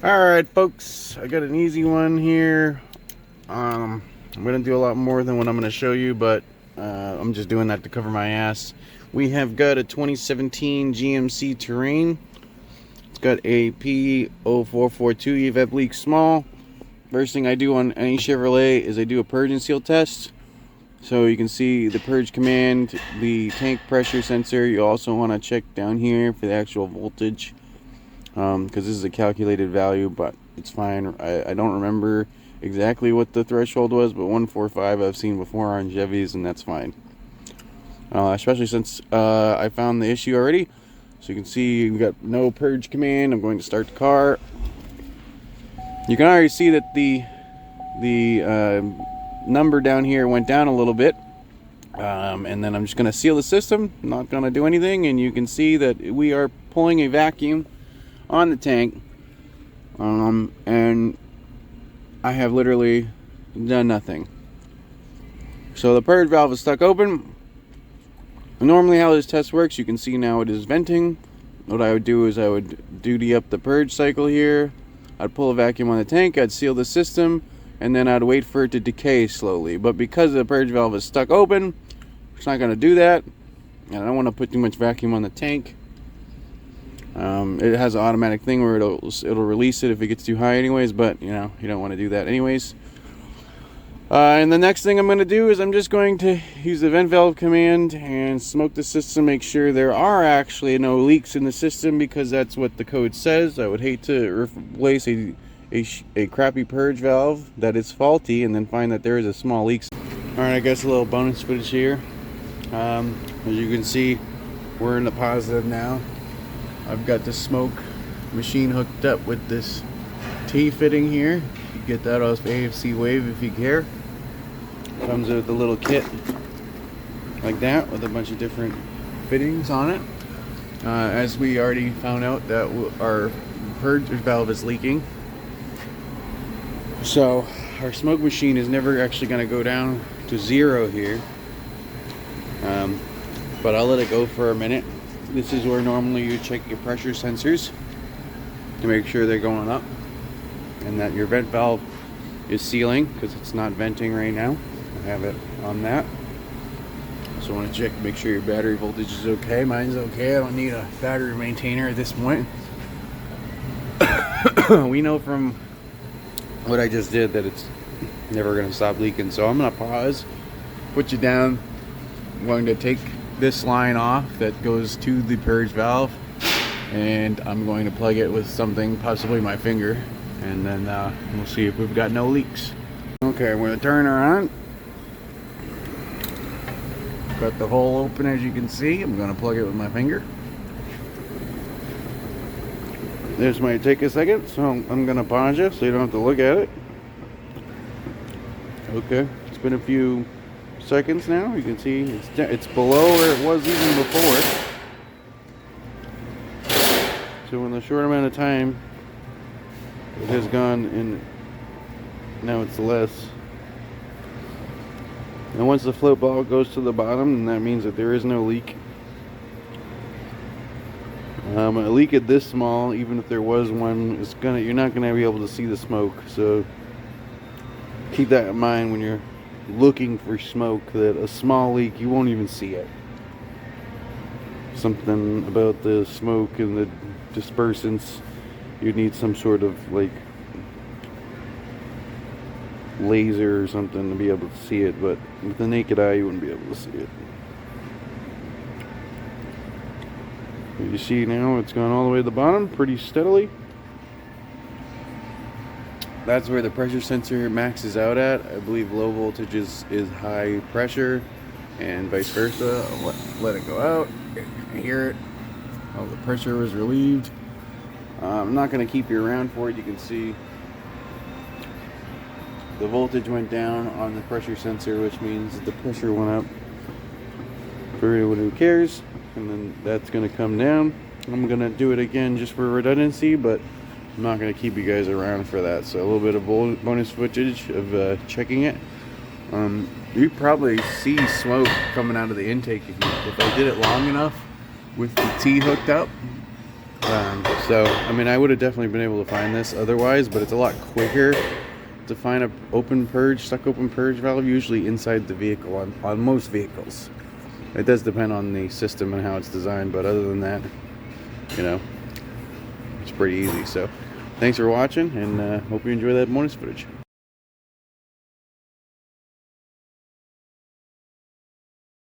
Alright folks, I got an easy one here. I'm gonna do a lot more than what I'm gonna show you, but I'm just doing that to cover my ass. We have got a 2017 GMC Terrain. It's got a P0442 Evap leak small. First thing I do on any Chevrolet is I do a purge and seal test. So you can see the purge command, the tank pressure sensor. You also want to check down here for the actual voltage, because this is a calculated value, but it's fine. I don't remember exactly what the threshold was, but 145 I've seen before on Chevys, and that's fine. Especially since I found the issue already. So you can see we got no purge command. I'm going to start the car. You can already see that the number down here went down a little bit, and then I'm just going to seal the system. I'm not going to do anything, and you can see that we are pulling a vacuum on the tank, and I have literally done nothing. So the purge valve is stuck open. Normally how this test works, you can see now it is venting. What I would do is I would duty up the purge cycle here. I'd pull a vacuum on the tank, I'd seal the system, and then I'd wait for it to decay slowly. But because the purge valve is stuck open, it's not going to do that, and I don't want to put too much vacuum on the tank. It has an automatic thing where it'll release it if it gets too high anyways, but you know, you don't want to do that anyways. And the next thing I'm going to do is I'm just going to use the vent valve command and smoke the system, make sure there are actually no leaks in the system, because that's what the code says. I would hate to replace a crappy purge valve that is faulty and then find that there is a small leak. Alright, I guess a little bonus footage here. As you can see, we're in the positive now. I've got the smoke machine hooked up with this T-fitting here. You get that off AFC Wave if you care. Comes with a little kit like that with a bunch of different fittings on it. As we already found out that our purge valve is leaking, so our smoke machine is never actually going to go down to zero here, but I'll let it go for a minute. This is where normally you check your pressure sensors to make sure they're going up and that your vent valve is sealing, because it's not venting right now. I have it on that. So I want to check, make sure your battery voltage is okay. Mine's okay. I don't need a battery maintainer at this point. We know from what I just did that it's never going to stop leaking. So I'm going to pause, put you down. I'm going to take this line off that goes to the purge valve, and I'm going to plug it with something, possibly my finger, and then we'll see if we've got no leaks. Okay, I'm going to turn her on. Got the hole open, as you can see. I'm going to plug it with my finger. This might take a second, so I'm going to pause you so you don't have to look at it. Okay, it's been a few seconds now. You can see it's below where it was even before. So in a short amount of time, it has gone, and now it's less. And once the float ball goes to the bottom, then that means that there is no leak. A leak at this small, even if there was one, you're not gonna be able to see the smoke. So keep that in mind when you're looking for smoke, that a small leak, you won't even see it. Something about the smoke and the dispersants, you need some sort of like laser or something to be able to see it, but with the naked eye you wouldn't be able to see it. You see now it's gone all the way to the bottom pretty steadily. That's where the pressure sensor maxes out at. I believe low voltage is high pressure, and vice versa. I'll let it go out. I hear it. Oh, the pressure was relieved. I'm not going to keep you around for it. You can see the voltage went down on the pressure sensor, which means the pressure went up. For anyone who cares, and then that's going to come down. I'm going to do it again just for redundancy, but I'm not going to keep you guys around for that. So a little bit of bonus footage of checking it. You probably see smoke coming out of the intake if I did it long enough with the T hooked up. So, I mean, I would have definitely been able to find this otherwise, but it's a lot quicker to find a stuck open purge valve, usually inside the vehicle on most vehicles. It does depend on the system and how it's designed, but other than that, you know, it's pretty easy. So, thanks for watching, and hope you enjoy that bonus footage.